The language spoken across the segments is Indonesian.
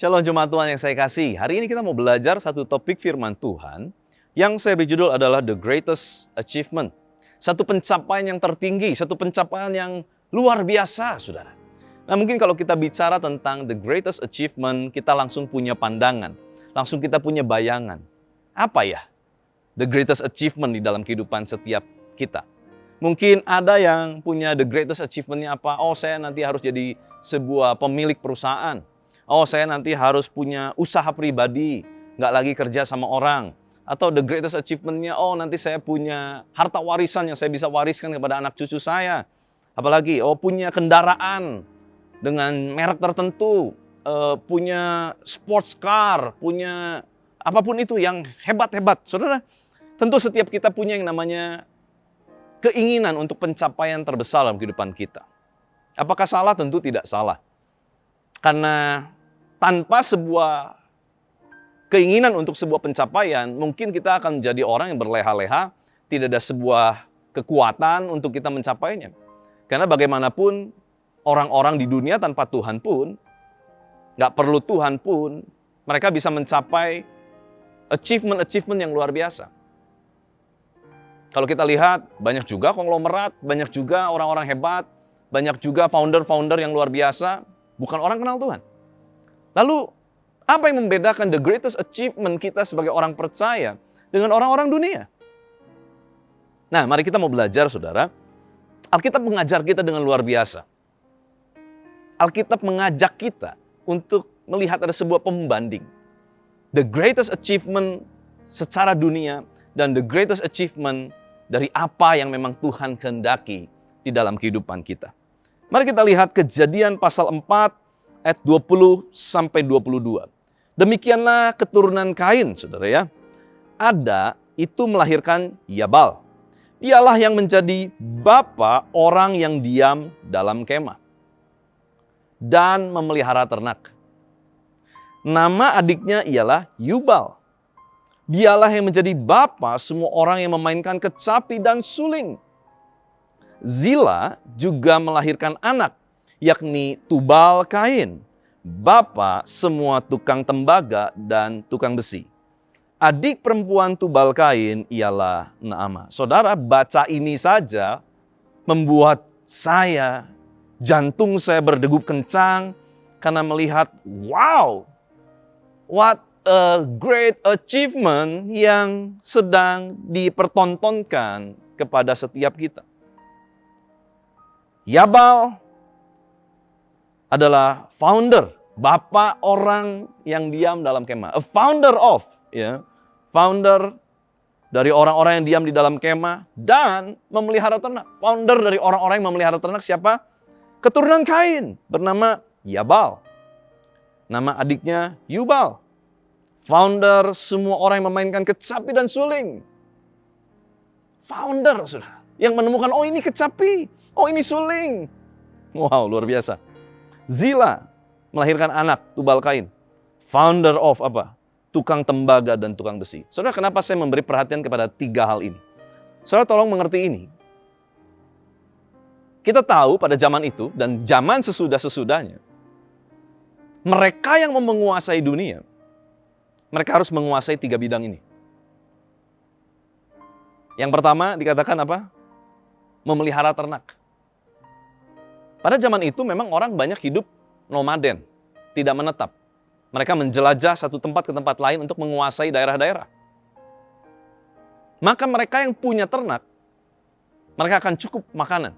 Shalom jemaat Tuhan yang saya kasih. Hari ini kita mau belajar satu topik firman Tuhan yang saya beri judul adalah The Greatest Achievement. Satu pencapaian yang tertinggi, satu pencapaian yang luar biasa, saudara. Nah, mungkin kalau kita bicara tentang The Greatest Achievement, kita langsung punya pandangan, langsung kita punya bayangan. Apa ya The Greatest Achievement di dalam kehidupan setiap kita? Mungkin ada yang punya The Greatest Achievement-nya apa? Oh, saya nanti harus jadi sebuah pemilik perusahaan. Oh, saya nanti harus punya usaha pribadi, nggak lagi kerja sama orang. Atau the greatest achievement-nya, oh nanti saya punya harta warisan yang saya bisa wariskan kepada anak cucu saya. Apalagi, oh punya kendaraan dengan merek tertentu, punya sports car, punya apapun itu yang hebat-hebat. Saudara, tentu setiap kita punya yang namanya keinginan untuk pencapaian terbesar dalam kehidupan kita. Apakah salah? Tentu tidak salah. Karena tanpa sebuah keinginan untuk sebuah pencapaian, mungkin kita akan menjadi orang yang berleha-leha, tidak ada sebuah kekuatan untuk kita mencapainya. Karena bagaimanapun orang-orang di dunia tanpa Tuhan pun, nggak perlu Tuhan pun, mereka bisa mencapai achievement-achievement yang luar biasa. Kalau kita lihat, banyak juga konglomerat, banyak juga orang-orang hebat, banyak juga founder-founder yang luar biasa, bukan orang kenal Tuhan. Lalu, apa yang membedakan the greatest achievement kita sebagai orang percaya dengan orang-orang dunia? Nah, mari kita mau belajar, saudara. Alkitab mengajar kita dengan luar biasa. Alkitab mengajak kita untuk melihat ada sebuah pembanding. The greatest achievement secara dunia dan the greatest achievement dari apa yang memang Tuhan kehendaki di dalam kehidupan kita. Mari kita lihat Kejadian pasal 4 ayat 20 sampai 22. Demikianlah keturunan Kain, saudara ya. Ada itu melahirkan Yabal. Dialah yang menjadi bapa orang yang diam dalam kemah dan memelihara ternak. Nama adiknya ialah Yubal. Dialah yang menjadi bapa semua orang yang memainkan kecapi dan suling. Zila juga melahirkan anak, yakni Tubal Kain, bapa semua tukang tembaga dan tukang besi. Adik perempuan Tubal Kain ialah Naamah. Saudara, baca ini saja membuat jantung saya berdegup kencang karena melihat, wow, what a great achievement yang sedang dipertontonkan kepada setiap kita. Yabal adalah founder, bapak orang yang diam dalam kemah. A founder of, ya, founder dari orang-orang yang diam di dalam kemah dan memelihara ternak. Founder dari orang-orang yang memelihara ternak siapa? Keturunan Kain, bernama Yabal. Nama adiknya Yubal. Founder semua orang yang memainkan kecapi dan suling. Founder, saudara, yang menemukan, oh ini kecapi, oh ini suling. Wow, luar biasa. Zila melahirkan anak, Tubal Kain. Founder of apa? Tukang tembaga dan tukang besi. Saudara, kenapa saya memberi perhatian kepada 3 hal ini? Saudara, tolong mengerti ini. Kita tahu pada zaman itu dan zaman sesudah-sesudahnya, mereka yang menguasai dunia, mereka harus menguasai 3 bidang ini. Yang pertama dikatakan apa? Memelihara ternak. Pada zaman itu memang orang banyak hidup nomaden, tidak menetap. Mereka menjelajah satu tempat ke tempat lain untuk menguasai daerah-daerah. Maka mereka yang punya ternak, mereka akan cukup makanan.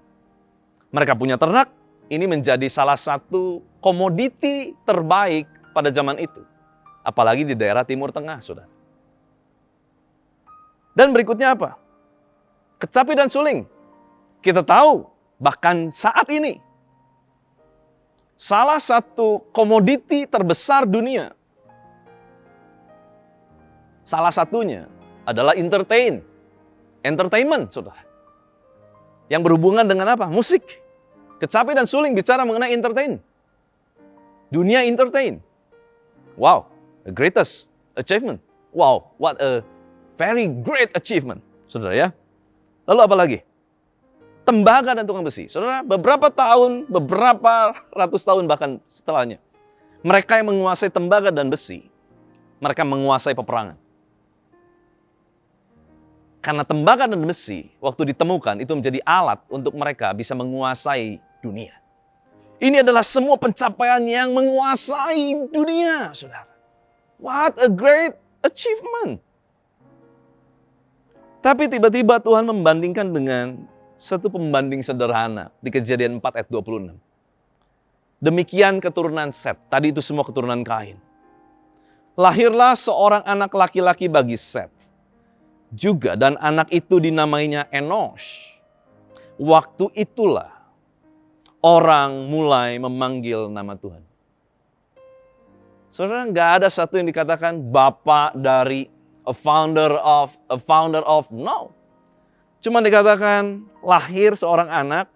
Mereka punya ternak, ini menjadi salah satu komoditi terbaik pada zaman itu. Apalagi di daerah Timur Tengah, saudara. Dan berikutnya apa? Kecapi dan suling. Kita tahu, bahkan saat ini, salah satu komoditi terbesar dunia, salah satunya adalah entertainment, saudara. Yang berhubungan dengan apa? Musik. Kecapi dan suling bicara mengenai entertain. Dunia entertain. Wow, the greatest achievement. Wow, what a very great achievement, saudara ya. Lalu apa lagi? tembaga dan tukang besi. Saudara, beberapa tahun, beberapa ratus tahun bahkan setelahnya, mereka yang menguasai tembaga dan besi, mereka menguasai peperangan. Karena tembaga dan besi, waktu ditemukan, itu menjadi alat untuk mereka bisa menguasai dunia. Ini adalah semua pencapaian yang menguasai dunia, saudara. What a great achievement. Tapi tiba-tiba Tuhan membandingkan dengan satu pembanding sederhana di Kejadian 4 ayat 26. Demikian keturunan Set, tadi itu semua keturunan Kain. Lahirlah seorang anak laki-laki bagi Set. Juga dan anak itu dinamainya Enosh. Waktu itulah orang mulai memanggil nama Tuhan. Saudara, nggak ada satu yang dikatakan bapak dari a founder of, no. Cuma dikatakan lahir seorang anak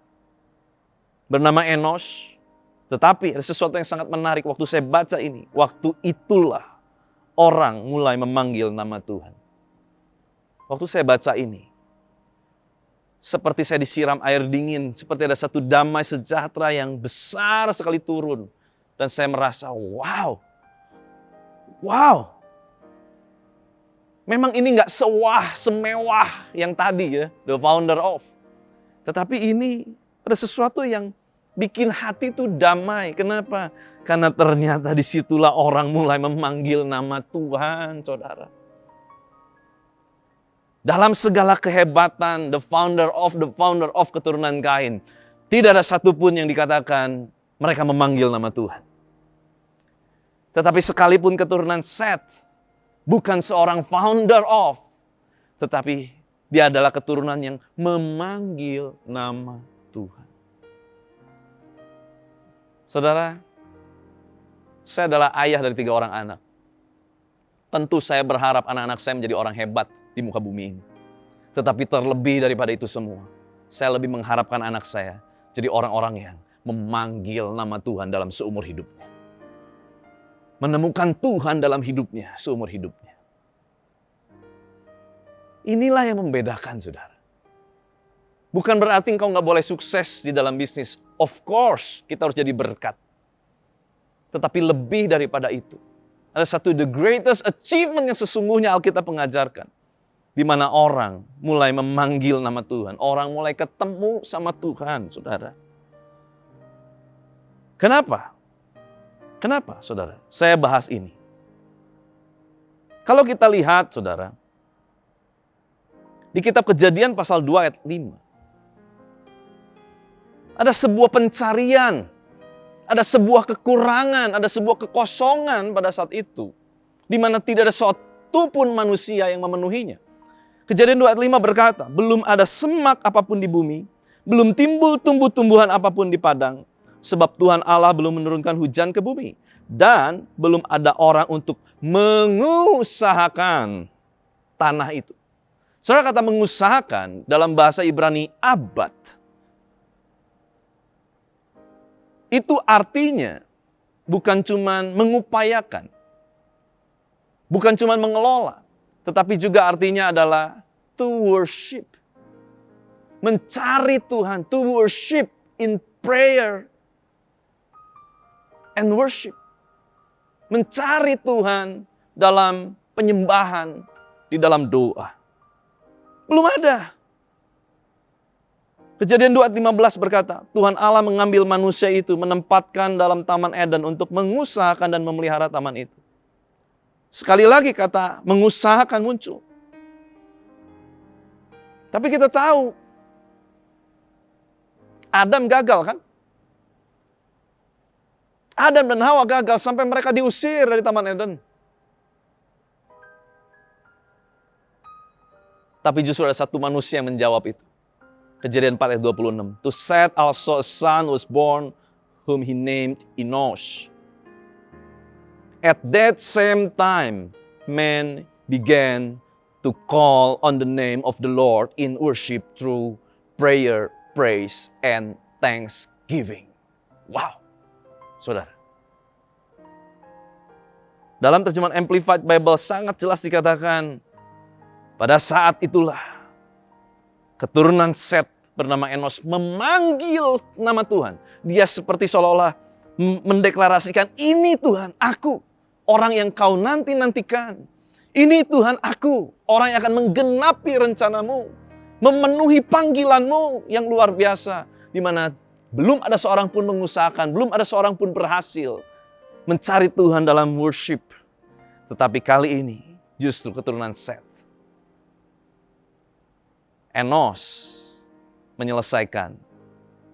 bernama Enosh. Tetapi ada sesuatu yang sangat menarik waktu saya baca ini. Waktu itulah orang mulai memanggil nama Tuhan. Waktu saya baca ini, seperti saya disiram air dingin, seperti ada satu damai sejahtera yang besar sekali turun. Dan saya merasa, wow. Memang ini gak semewah yang tadi ya, the founder of. Tetapi ini ada sesuatu yang bikin hati itu damai. Kenapa? Karena ternyata disitulah orang mulai memanggil nama Tuhan, saudara. Dalam segala kehebatan, the founder of keturunan Kain, tidak ada satupun yang dikatakan mereka memanggil nama Tuhan. Tetapi sekalipun keturunan Set, bukan seorang founder of, tetapi dia adalah keturunan yang memanggil nama Tuhan. Saudara, saya adalah ayah dari 3 orang anak. Tentu saya berharap anak-anak saya menjadi orang hebat di muka bumi ini. Tetapi terlebih daripada itu semua, saya lebih mengharapkan anak saya jadi orang-orang yang memanggil nama Tuhan dalam seumur hidupnya. Menemukan Tuhan dalam hidupnya, seumur hidupnya. Inilah yang membedakan, saudara. Bukan berarti engkau gak boleh sukses di dalam bisnis. Of course, kita harus jadi berkat. Tetapi lebih daripada itu, ada satu the greatest achievement yang sesungguhnya Alkitab mengajarkan. Di mana orang mulai memanggil nama Tuhan. Orang mulai ketemu sama Tuhan, saudara. Kenapa? Kenapa, saudara? Saya bahas ini. Kalau kita lihat, saudara, di kitab Kejadian pasal 2 ayat 5. Ada sebuah pencarian. Ada sebuah kekurangan, ada sebuah kekosongan pada saat itu. Di mana tidak ada satu pun manusia yang memenuhinya. Kejadian 2 ayat 5 berkata, belum ada semak apapun di bumi, belum timbul tumbuh-tumbuhan apapun di padang, sebab Tuhan Allah belum menurunkan hujan ke bumi, dan belum ada orang untuk mengusahakan tanah itu. Saudara, kata mengusahakan dalam bahasa Ibrani abad, itu artinya bukan cuman mengupayakan, bukan cuman mengelola, tetapi juga artinya adalah to worship. Mencari Tuhan, to worship in prayer and worship. Mencari Tuhan dalam penyembahan, di dalam doa. Belum ada. Kejadian 2 ayat 15 berkata, Tuhan Allah mengambil manusia itu, menempatkan dalam Taman Eden untuk mengusahakan dan memelihara taman itu. Sekali lagi kata mengusahakan muncul. Tapi kita tahu, Adam gagal kan? Adam dan Hawa gagal sampai mereka diusir dari Taman Eden. Tapi justru ada satu manusia yang menjawab itu. Kejadian 4 ayat 26. To Seth also a son was born, whom he named Enosh. At that same time, men began to call on the name of the Lord in worship through prayer, praise, and thanksgiving. Wow, saudara. Dalam terjemahan Amplified Bible sangat jelas dikatakan, pada saat itulah keturunan Set bernama Enos memanggil nama Tuhan. Dia seperti seolah-olah mendeklarasikan, ini Tuhan aku, orang yang kau nanti-nantikan. Ini Tuhan aku, orang yang akan menggenapi rencanamu, memenuhi panggilanmu yang luar biasa, di mana belum ada seorang pun mengusahakan, belum ada seorang pun berhasil mencari Tuhan dalam worship. Tetapi kali ini justru keturunan Seth, Enos, menyelesaikan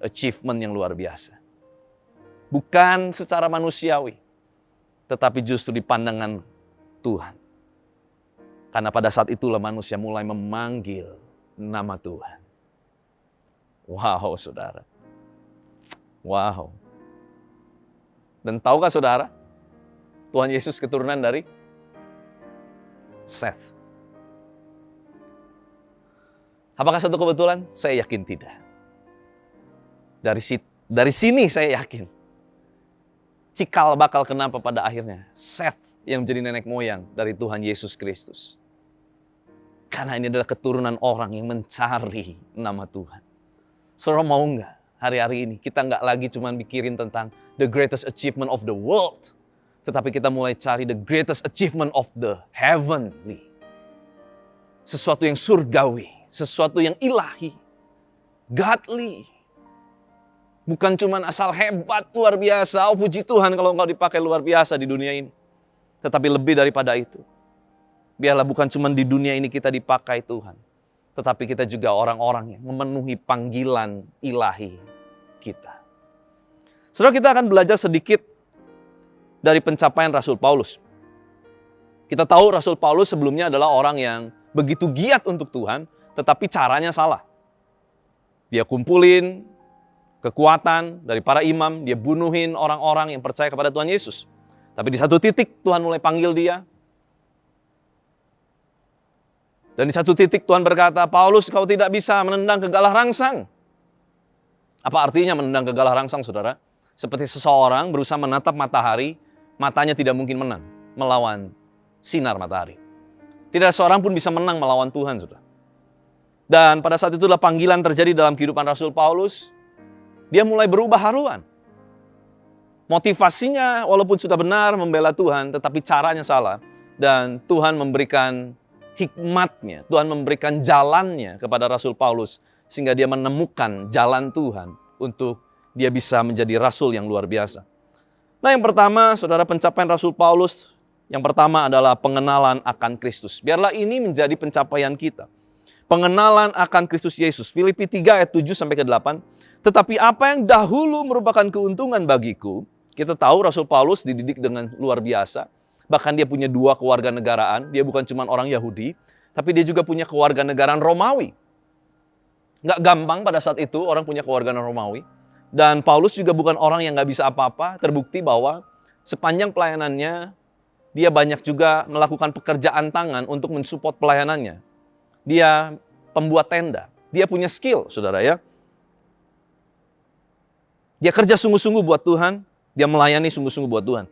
achievement yang luar biasa. Bukan secara manusiawi, tetapi justru di pandangan Tuhan. Karena pada saat itulah manusia mulai memanggil nama Tuhan. Wow, saudara. Wow. Dan tahukah saudara, Tuhan Yesus keturunan dari Seth. Apakah satu kebetulan? Saya yakin tidak. Dari sini saya yakin. Cikal bakal kenapa pada akhirnya Seth yang menjadi nenek moyang dari Tuhan Yesus Kristus. Karena ini adalah keturunan orang yang mencari nama Tuhan. Saudara mau nggak hari-hari ini kita nggak lagi cuma mikirin tentang the greatest achievement of the world. Tetapi kita mulai cari the greatest achievement of the heavenly. Sesuatu yang surgawi, sesuatu yang ilahi, godly. Bukan cuma asal hebat, luar biasa, oh puji Tuhan kalau engkau dipakai luar biasa di dunia ini. Tetapi lebih daripada itu. Biarlah bukan cuma di dunia ini kita dipakai Tuhan. Tetapi kita juga orang-orang yang memenuhi panggilan ilahi kita. Saudara, kita akan belajar sedikit dari pencapaian Rasul Paulus. Kita tahu Rasul Paulus sebelumnya adalah orang yang begitu giat untuk Tuhan, tetapi caranya salah. Dia kumpulin kekuatan dari para imam, dia bunuhin orang-orang yang percaya kepada Tuhan Yesus. Tapi di satu titik Tuhan mulai panggil dia. Dan di satu titik Tuhan berkata, Paulus, kau tidak bisa menendang ke galah rangsang. Apa artinya menendang ke galah rangsang, saudara? Seperti seseorang berusaha menatap matahari, matanya tidak mungkin menang melawan sinar matahari. Tidak seorang pun bisa menang melawan Tuhan, saudara. Dan pada saat itulah panggilan terjadi dalam kehidupan Rasul Paulus. Dia mulai berubah haluan. Motivasinya walaupun sudah benar membela Tuhan, tetapi caranya salah. Dan Tuhan memberikan hikmatnya, Tuhan memberikan jalannya kepada Rasul Paulus. Sehingga dia menemukan jalan Tuhan untuk dia bisa menjadi rasul yang luar biasa. Nah, yang pertama, saudara, pencapaian Rasul Paulus, yang pertama adalah pengenalan akan Kristus. Biarlah ini menjadi pencapaian kita. Pengenalan akan Kristus Yesus. Filipi 3 ayat 7-8. Tetapi apa yang dahulu merupakan keuntungan bagiku, kita tahu Rasul Paulus dididik dengan luar biasa. Bahkan dia punya 2 kewarganegaraan. Dia bukan cuma orang Yahudi, tapi dia juga punya kewarganegaraan Romawi. Nggak gampang pada saat itu orang punya kewarganegaraan Romawi. Dan Paulus juga bukan orang yang nggak bisa apa-apa. Terbukti bahwa sepanjang pelayanannya, dia banyak juga melakukan pekerjaan tangan untuk mensupport pelayanannya. Dia pembuat tenda. Dia punya skill, saudara ya. Dia kerja sungguh-sungguh buat Tuhan. Dia melayani sungguh-sungguh buat Tuhan.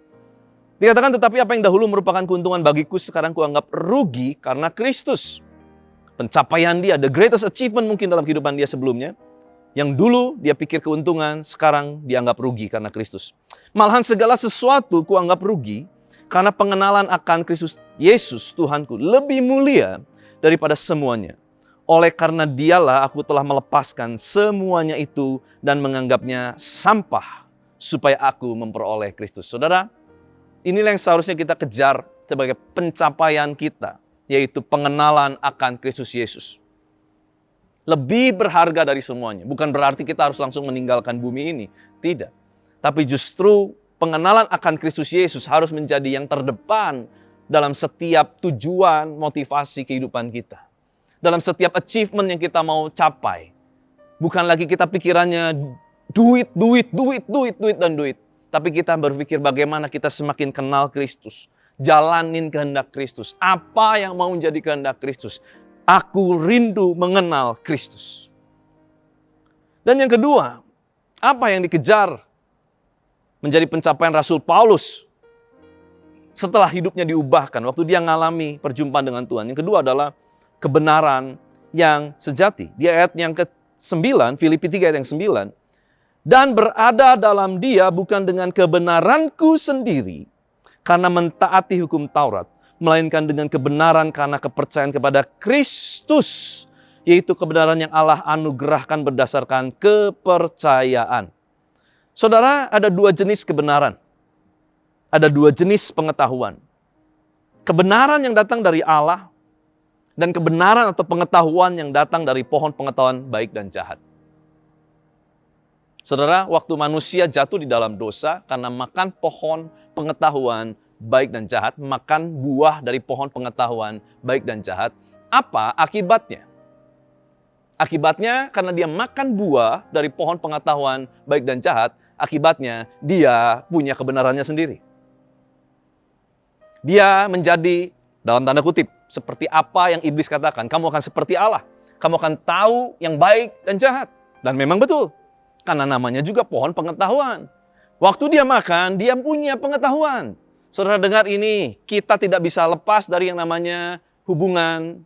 Dikatakan, tetapi apa yang dahulu merupakan keuntungan bagiku, sekarang kuanggap rugi karena Kristus. Pencapaian dia, the greatest achievement mungkin dalam kehidupan dia sebelumnya. Yang dulu dia pikir keuntungan, sekarang dianggap rugi karena Kristus. Malahan segala sesuatu kuanggap rugi karena pengenalan akan Kristus Yesus Tuhanku lebih mulia daripada semuanya. Oleh karena dialah aku telah melepaskan semuanya itu dan menganggapnya sampah supaya aku memperoleh Kristus. Saudara, inilah yang seharusnya kita kejar sebagai pencapaian kita, yaitu pengenalan akan Kristus Yesus. Lebih berharga dari semuanya. Bukan berarti kita harus langsung meninggalkan bumi ini. Tidak. Tapi justru pengenalan akan Kristus Yesus harus menjadi yang terdepan dalam setiap tujuan, motivasi kehidupan kita. Dalam setiap achievement yang kita mau capai. Bukan lagi kita pikirannya duit, dan duit. Tapi kita berpikir bagaimana kita semakin kenal Kristus. Jalanin kehendak Kristus. Apa yang mau menjadi kehendak Kristus? Aku rindu mengenal Kristus. Dan yang kedua, apa yang dikejar menjadi pencapaian Rasul Paulus setelah hidupnya diubahkan, waktu dia mengalami perjumpaan dengan Tuhan. Yang kedua adalah kebenaran yang sejati. Di ayat yang 9, Filipi 3 ayat yang 9, dan berada dalam Dia bukan dengan kebenaranku sendiri, karena mentaati hukum Taurat, melainkan dengan kebenaran karena kepercayaan kepada Kristus, yaitu kebenaran yang Allah anugerahkan berdasarkan kepercayaan. Saudara, ada dua jenis kebenaran. Ada dua jenis pengetahuan. Kebenaran yang datang dari Allah, dan kebenaran atau pengetahuan yang datang dari pohon pengetahuan baik dan jahat. Saudara, waktu manusia jatuh di dalam dosa karena makan pohon pengetahuan baik dan jahat, makan buah dari pohon pengetahuan baik dan jahat, apa akibatnya? Akibatnya karena dia makan buah dari pohon pengetahuan baik dan jahat, akibatnya dia punya kebenarannya sendiri. Dia menjadi, dalam tanda kutip, seperti apa yang iblis katakan, kamu akan seperti Allah. Kamu akan tahu yang baik dan jahat. Dan memang betul. Karena namanya juga pohon pengetahuan. Waktu dia makan, dia punya pengetahuan. Saudara dengar ini, kita tidak bisa lepas dari yang namanya hubungan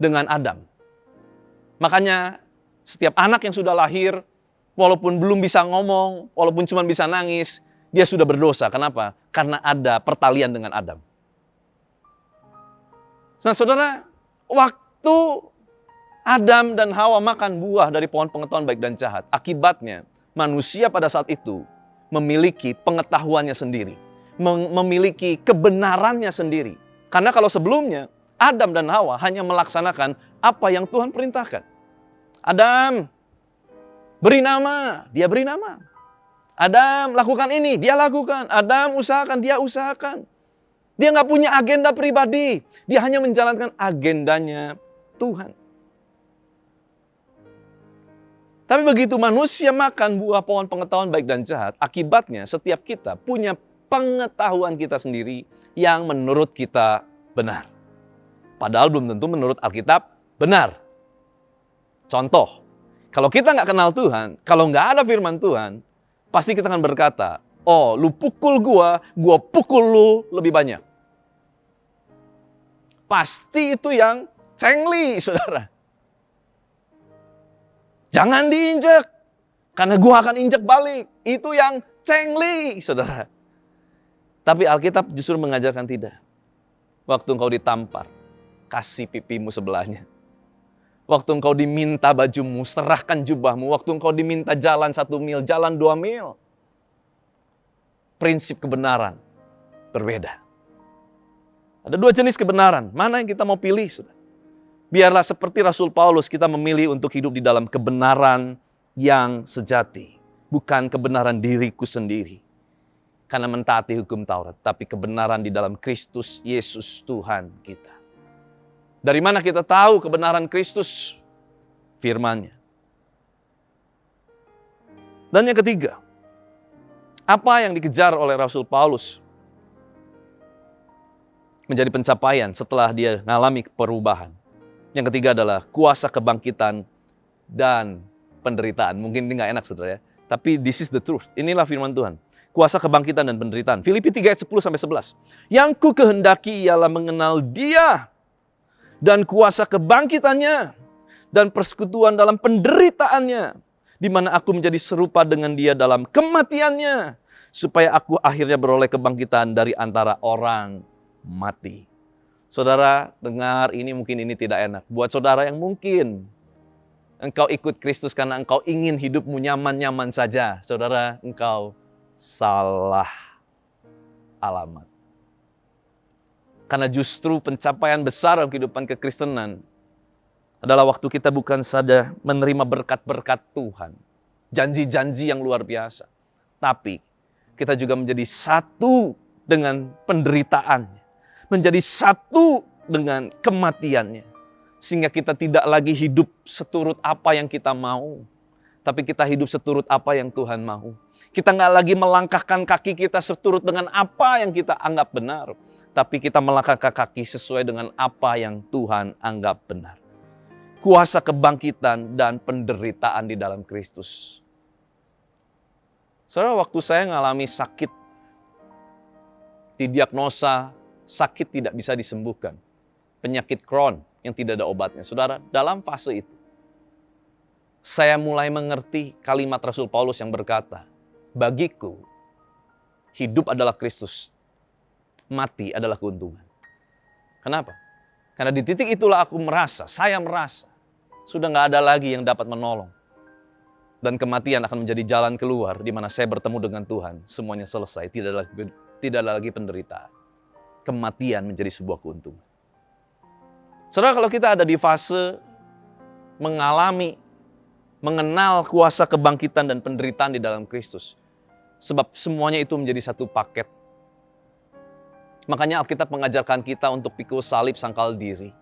dengan Adam. Makanya setiap anak yang sudah lahir, walaupun belum bisa ngomong, walaupun cuma bisa nangis, dia sudah berdosa. Kenapa? Karena ada pertalian dengan Adam. Nah saudara, waktu Adam dan Hawa makan buah dari pohon pengetahuan baik dan jahat, akibatnya manusia pada saat itu memiliki pengetahuannya sendiri, memiliki kebenarannya sendiri. Karena kalau sebelumnya Adam dan Hawa hanya melaksanakan apa yang Tuhan perintahkan. Adam, beri nama, dia beri nama. Adam, lakukan ini, dia lakukan. Adam, usahakan, dia usahakan. Dia nggak punya agenda pribadi. Dia hanya menjalankan agendanya Tuhan. Tapi begitu manusia makan buah pohon pengetahuan baik dan jahat, akibatnya setiap kita punya pengetahuan kita sendiri yang menurut kita benar. Padahal belum tentu menurut Alkitab benar. Contoh, kalau kita nggak kenal Tuhan, kalau nggak ada firman Tuhan, pasti kita akan berkata, oh lu pukul gua pukul lu lebih banyak. Pasti itu yang cengli, saudara. Jangan diinjek, karena gua akan injek balik. Itu yang cengli, saudara. Tapi Alkitab justru mengajarkan tidak. Waktu engkau ditampar, kasih pipimu sebelahnya. Waktu engkau diminta bajumu, serahkan jubahmu. Waktu engkau diminta jalan 1 mil, jalan 2 mil. Prinsip kebenaran berbeda. Ada dua jenis kebenaran. Mana yang kita mau pilih, saudara? Biarlah seperti Rasul Paulus kita memilih untuk hidup di dalam kebenaran yang sejati. Bukan kebenaran diriku sendiri. Karena mentaati hukum Taurat. Tapi kebenaran di dalam Kristus Yesus Tuhan kita. Dari mana kita tahu kebenaran Kristus? Firman-Nya. Dan yang ketiga. Apa yang dikejar oleh Rasul Paulus? Menjadi pencapaian setelah dia mengalami perubahan. Yang ketiga adalah kuasa kebangkitan dan penderitaan. Mungkin ini nggak enak, saudara ya. Tapi this is the truth. Inilah firman Tuhan. Kuasa kebangkitan dan penderitaan. Filipi 3 ayat 10-11. Yang ku kehendaki ialah mengenal Dia dan kuasa kebangkitannya dan persekutuan dalam penderitaannya, di mana aku menjadi serupa dengan Dia dalam kematiannya, supaya aku akhirnya beroleh kebangkitan dari antara orang mati. Saudara, dengar ini, mungkin ini tidak enak. Buat saudara yang mungkin engkau ikut Kristus karena engkau ingin hidupmu nyaman-nyaman saja. Saudara, engkau salah alamat. Karena justru pencapaian besar dalam kehidupan kekristenan adalah waktu kita bukan saja menerima berkat-berkat Tuhan. Janji-janji yang luar biasa. Tapi kita juga menjadi satu dengan penderitaannya. Menjadi satu dengan kematiannya. Sehingga kita tidak lagi hidup seturut apa yang kita mau. Tapi kita hidup seturut apa yang Tuhan mau. Kita nggak lagi melangkahkan kaki kita seturut dengan apa yang kita anggap benar. Tapi kita melangkahkan kaki sesuai dengan apa yang Tuhan anggap benar. Kuasa kebangkitan dan penderitaan di dalam Kristus. Saudara, waktu saya mengalami sakit, didiagnosa sakit tidak bisa disembuhkan. Penyakit Crohn yang tidak ada obatnya. Saudara, dalam fase itu, saya mulai mengerti kalimat Rasul Paulus yang berkata, bagiku, hidup adalah Kristus, mati adalah keuntungan. Kenapa? Karena di titik itulah saya merasa, sudah nggak ada lagi yang dapat menolong. Dan kematian akan menjadi jalan keluar di mana saya bertemu dengan Tuhan. Semuanya selesai, tidak ada lagi penderitaan. Kematian menjadi sebuah keuntungan. Saudara, kalau kita ada di fase mengenal kuasa kebangkitan dan penderitaan di dalam Kristus. Sebab semuanya itu menjadi satu paket. Makanya Alkitab mengajarkan kita untuk pikul salib sangkal diri.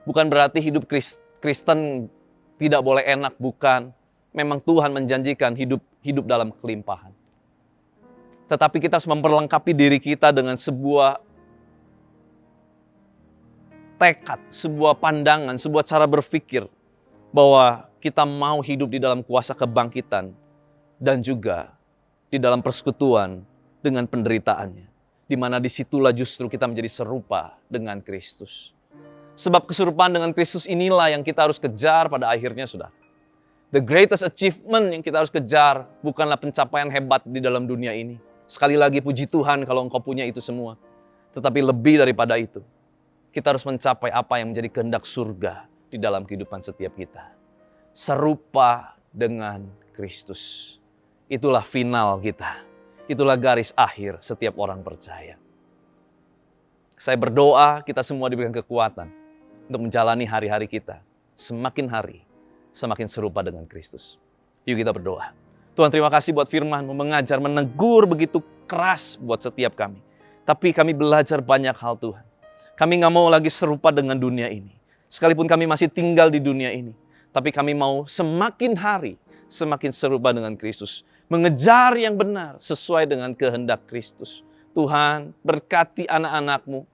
Bukan berarti hidup Kristen tidak boleh enak, bukan. Memang Tuhan menjanjikan hidup dalam kelimpahan. Tetapi kita harus memperlengkapi diri kita dengan sebuah tekad, sebuah pandangan, sebuah cara berpikir bahwa kita mau hidup di dalam kuasa kebangkitan dan juga di dalam persekutuan dengan penderitaannya. Di mana disitulah justru kita menjadi serupa dengan Kristus. Sebab keserupaan dengan Kristus inilah yang kita harus kejar pada akhirnya, saudara. The greatest achievement yang kita harus kejar bukanlah pencapaian hebat di dalam dunia ini. Sekali lagi puji Tuhan kalau engkau punya itu semua. Tetapi lebih daripada itu, kita harus mencapai apa yang menjadi kehendak surga di dalam kehidupan setiap kita. Serupa dengan Kristus. Itulah final kita. Itulah garis akhir setiap orang percaya. Saya berdoa kita semua diberikan kekuatan untuk menjalani hari-hari kita. Semakin hari, semakin serupa dengan Kristus. Yuk kita berdoa. Tuhan, terima kasih buat firman-Mu mengajar, menegur begitu keras buat setiap kami. Tapi kami belajar banyak hal, Tuhan. Kami gak mau lagi serupa dengan dunia ini. Sekalipun kami masih tinggal di dunia ini. Tapi kami mau semakin hari, semakin serupa dengan Kristus. Mengejar yang benar sesuai dengan kehendak Kristus. Tuhan, berkati anak-anak-Mu.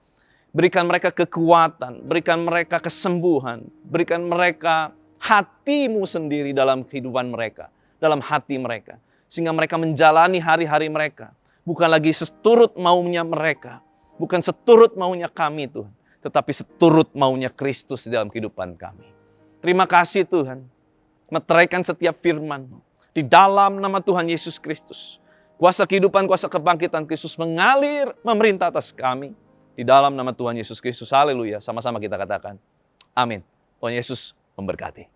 Berikan mereka kekuatan, berikan mereka kesembuhan, berikan mereka hati-Mu sendiri dalam kehidupan mereka, dalam hati mereka. Sehingga mereka menjalani hari-hari mereka. Bukan lagi seturut maunya mereka. Bukan seturut maunya kami, Tuhan. Tetapi seturut maunya Kristus di dalam kehidupan kami. Terima kasih, Tuhan. Meteraikan setiap firman-Mu. Di dalam nama Tuhan Yesus Kristus. Kuasa kehidupan, kuasa kebangkitan Kristus mengalir, memerintah atas kami. Di dalam nama Tuhan Yesus Kristus. Haleluya. Sama-sama kita katakan. Amin. Tuhan Yesus memberkati.